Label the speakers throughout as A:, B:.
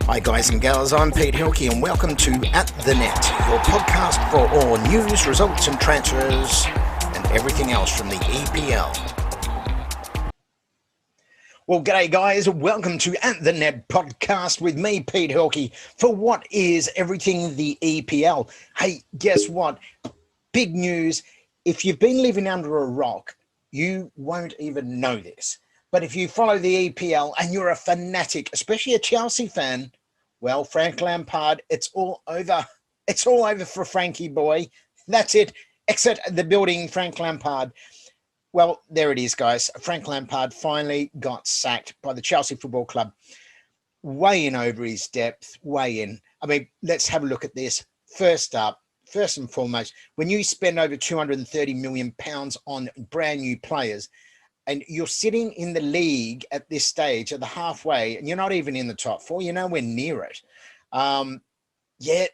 A: Hi guys and gals, I'm Pete Hilcke and welcome to At The Net, your podcast for all news, results and transfers and everything else from the EPL. Well, g'day guys, welcome to At The Net podcast with me, Pete Hilcke, for what is everything the EPL. Hey, guess what? Big news. If you've been living under a rock, you won't even know this. But if you follow the EPL and you're a fanatic, especially a Chelsea fan, well, Frank Lampard, it's all over. It's all over for Frankie boy. That's it. Exit the building, Frank Lampard. Well, there it is, guys. Frank Lampard finally got sacked by the Chelsea Football Club. Way in over his depth, way in. I mean, let's have a look at this. First and foremost, when you spend over £230 million on brand new players, and you're sitting in the league at this stage at the halfway, and you're not even in the top four, you're nowhere near it.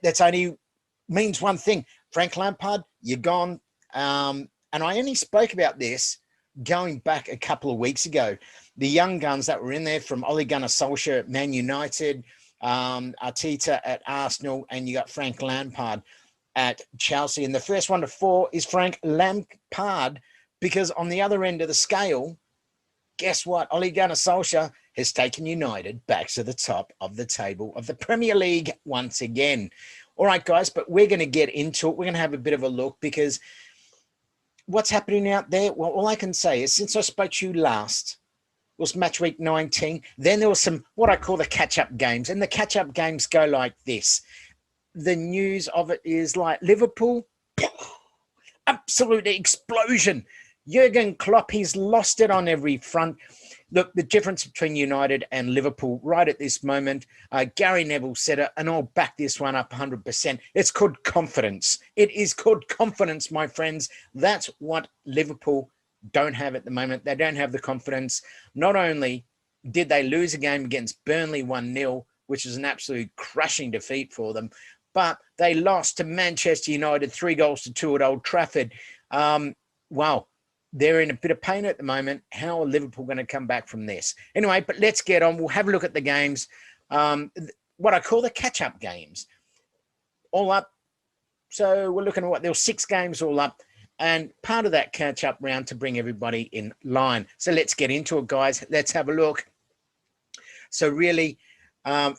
A: That's only means one thing. Frank Lampard, you're gone. And I only spoke about this going back a couple of weeks ago. The young guns that were in there from Ole Gunnar Solskjaer at Man United, Arteta at Arsenal, and you got Frank Lampard at Chelsea. And the first one to fall is Frank Lampard, because on the other end of the scale, guess what? Ole Gunnar Solskjaer has taken United back to the top of the table of the Premier League once again. All right, guys, but we're going to get into it. We're going to have a bit of a look because what's happening out there? Well, all I can say is since I spoke to you last was match week 19, then there was some what I call the catch-up games. And the catch-up games go like this. The news of it is like Liverpool, absolute explosion. Jurgen Klopp, he's lost it on every front. Look, the difference between United and Liverpool right at this moment, Gary Neville said it, and I'll back this one up 100%. It's called confidence. It is called confidence, my friends. That's what Liverpool don't have at the moment. They don't have the confidence. Not only did they lose a game against Burnley 1-0, which is an absolute crushing defeat for them, but they lost to Manchester United 3-2 at Old Trafford. Wow. They're in a bit of pain at the moment. How are Liverpool going to come back from this? Anyway, but let's get on. We'll have a look at the games, what I call the catch-up games, all up. So we're looking at what, there were 6 games all up, and part of that catch-up round to bring everybody in line. So let's get into it, guys. Let's have a look. So really,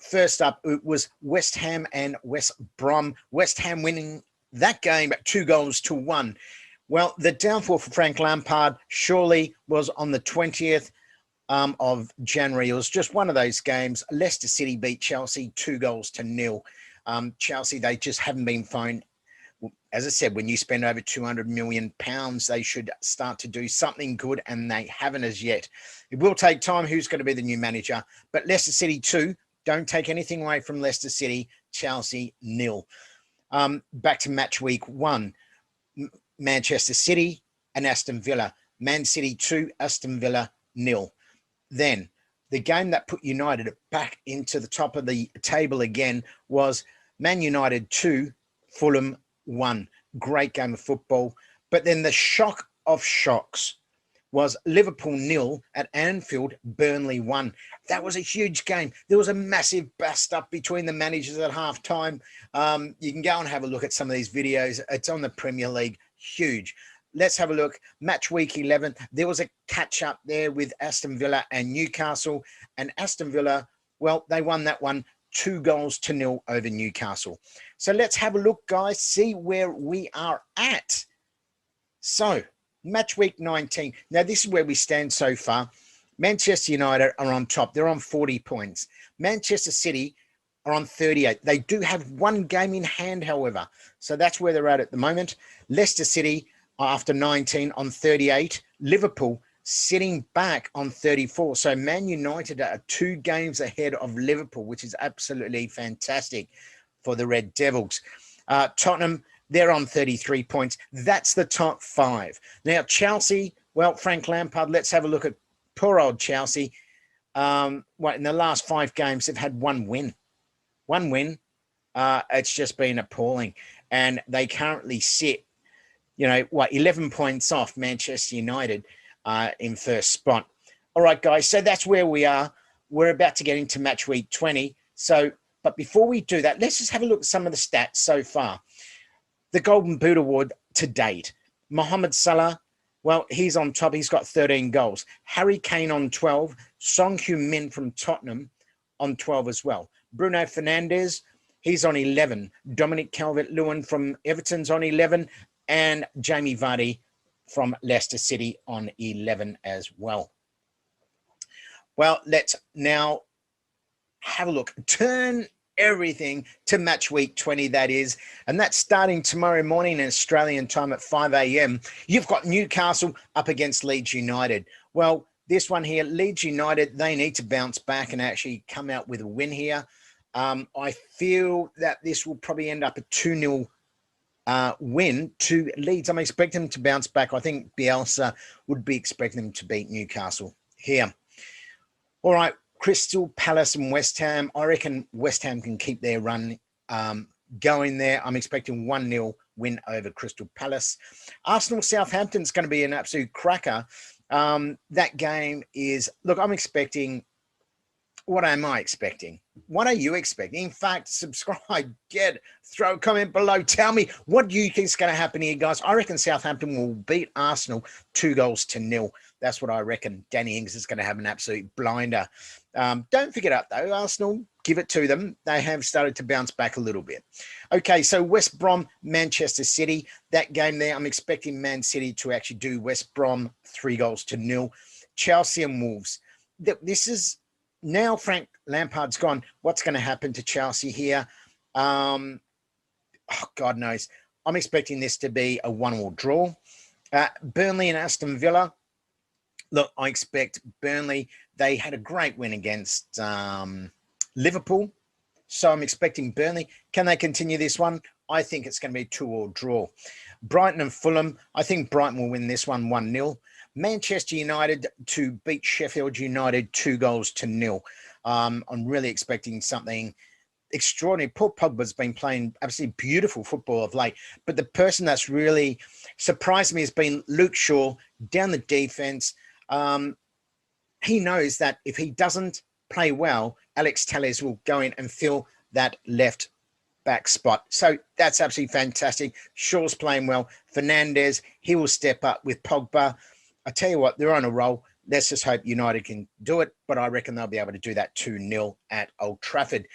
A: first up, it was West Ham and West Brom. West Ham winning that game at 2-1. Well, the downfall for Frank Lampard surely was on the 20th of January. It was just one of those games. Leicester City beat Chelsea 2-0. Chelsea, they just haven't been fine. As I said, when you spend over £200 million, they should start to do something good, and they haven't as yet. It will take time. Who's going to be the new manager? But Leicester City 2, don't take anything away from Leicester City. Chelsea 0. Back to match week 1. Manchester City and Aston Villa. Man City 2, Aston Villa 0. Then the game that put United back into the top of the table again was Man United 2, Fulham 1. Great game of football. But then the shock of shocks was Liverpool 0 at Anfield, Burnley 1. That was a huge game. There was a massive bust up between the managers at halftime. You can go and have a look at some of these videos. It's on the Premier League. Huge. Let's have a look. Match week 11. There was a catch up there with Aston Villa and Newcastle. And Aston Villa, well, they won that one 2-0 over Newcastle. So let's have a look, guys, see where we are at. So match week 19. Now, this is where we stand so far. Manchester United are on top. They're on 40 points. Manchester City are on 38. They do have one game in hand, however. So that's where they're at the moment. Leicester City, after 19, on 38. Liverpool sitting back on 34. So Man United are 2 games ahead of Liverpool, which is absolutely fantastic for the Red Devils. Tottenham, they're on 33 points. That's the top 5. Now, Chelsea, well, Frank Lampard, let's have a look at poor old Chelsea. In the last 5 games, they've had 1 win. 1 win. It's just been appalling. And they currently sit, 11 points off Manchester United in first spot. All right, guys, so that's where we are. We're about to get into match week 20. So But before we do that, let's just have a look at some of the stats so far. The Golden Boot Award to date. Mohamed Salah, well, he's on top. He's got 13 goals. Harry Kane on 12. Son Heung-min from Tottenham on 12 as well. Bruno Fernandes, he's on 11. Dominic Calvert-Lewin from Everton's on 11. And Jamie Vardy from Leicester City on 11 as well. Well, let's now have a look. Turn everything to match week 20, that is, and that's starting tomorrow morning in Australian time at 5 a.m. You've got Newcastle up against Leeds United. Well, this one here, Leeds United, they need to bounce back and actually come out with a win here. I feel that this will probably end up a 2-0 win to Leeds. I'm expecting them to bounce back. I think Bielsa would be expecting them to beat Newcastle here. All right, Crystal Palace and West Ham. I reckon West Ham can keep their run going there. I'm expecting 1-0 win over Crystal Palace. Arsenal Southampton is going to be an absolute cracker. That game is, look, I'm expecting, what am I expecting? What are you expecting? In fact, subscribe, throw a comment below. Tell me, what do you think is going to happen here, guys? I reckon Southampton will beat Arsenal 2-0. That's what I reckon. Danny Ings is going to have an absolute blinder. Don't forget up, though. Arsenal, give it to them. They have started to bounce back a little bit. Okay, so West Brom, Manchester City. That game there, I'm expecting Man City to actually do West Brom 3-0. Chelsea and Wolves. This is, now Frank Lampard's gone. What's going to happen to Chelsea here? Oh, God knows. I'm expecting this to be a 1-1 draw. Burnley and Aston Villa. Look, I expect Burnley, they had a great win against Liverpool. So I'm expecting Burnley. Can they continue this one? I think it's going to be a 2-2 draw. Brighton and Fulham. I think Brighton will win this one 1-0. Manchester United to beat Sheffield United 2-0. I'm really expecting something extraordinary. Paul Pogba's been playing absolutely beautiful football of late, but the person that's really surprised me has been Luke Shaw down the defense. He knows that if he doesn't play well, Alex Telles will go in and fill that left back spot. So that's absolutely fantastic. Shaw's playing well. Fernandes, he will step up with Pogba. I tell you what, they're on a roll. Let's just hope United can do it, but I reckon they'll be able to do that 2-0 at Old Trafford.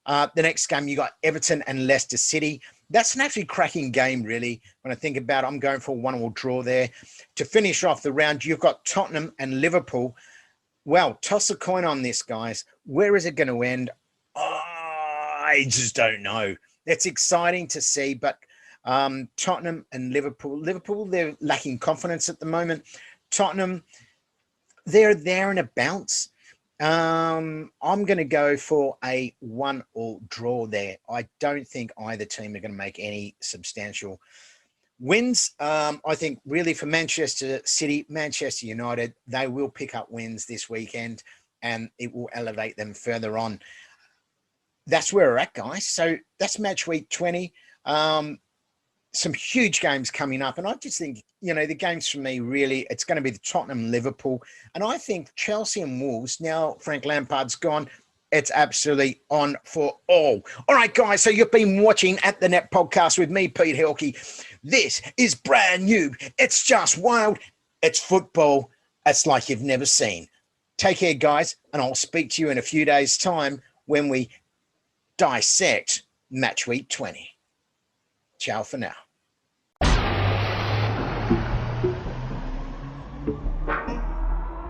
A: The next game, you got Everton and Leicester City. That's an absolutely cracking game, really. When I think about it, I'm going for a 1-1 draw there. To finish off the round, you've got Tottenham and Liverpool. Well, toss a coin on this, guys. Where is it going to end? Oh, I just don't know. It's exciting to see, but Tottenham and Liverpool, they're lacking confidence at the moment. Tottenham, they're there in a bounce. I'm going to go for a 1-1 draw there. I don't think either team are going to make any substantial wins. I think really for Manchester City, Manchester United, they will pick up wins this weekend and it will elevate them further on. That's where we're at, guys. So that's match week 20. Some huge games coming up. And I just think, you know, the games for me, really, it's going to be the Tottenham, Liverpool. And I think Chelsea and Wolves, now Frank Lampard's gone, it's absolutely on for all. All right, guys, so you've been watching At The Net podcast with me, Pete Hilcke. This is brand new. It's just wild. It's football. It's like you've never seen. Take care, guys, and I'll speak to you in a few days' time when we dissect match week 20. Ciao for now.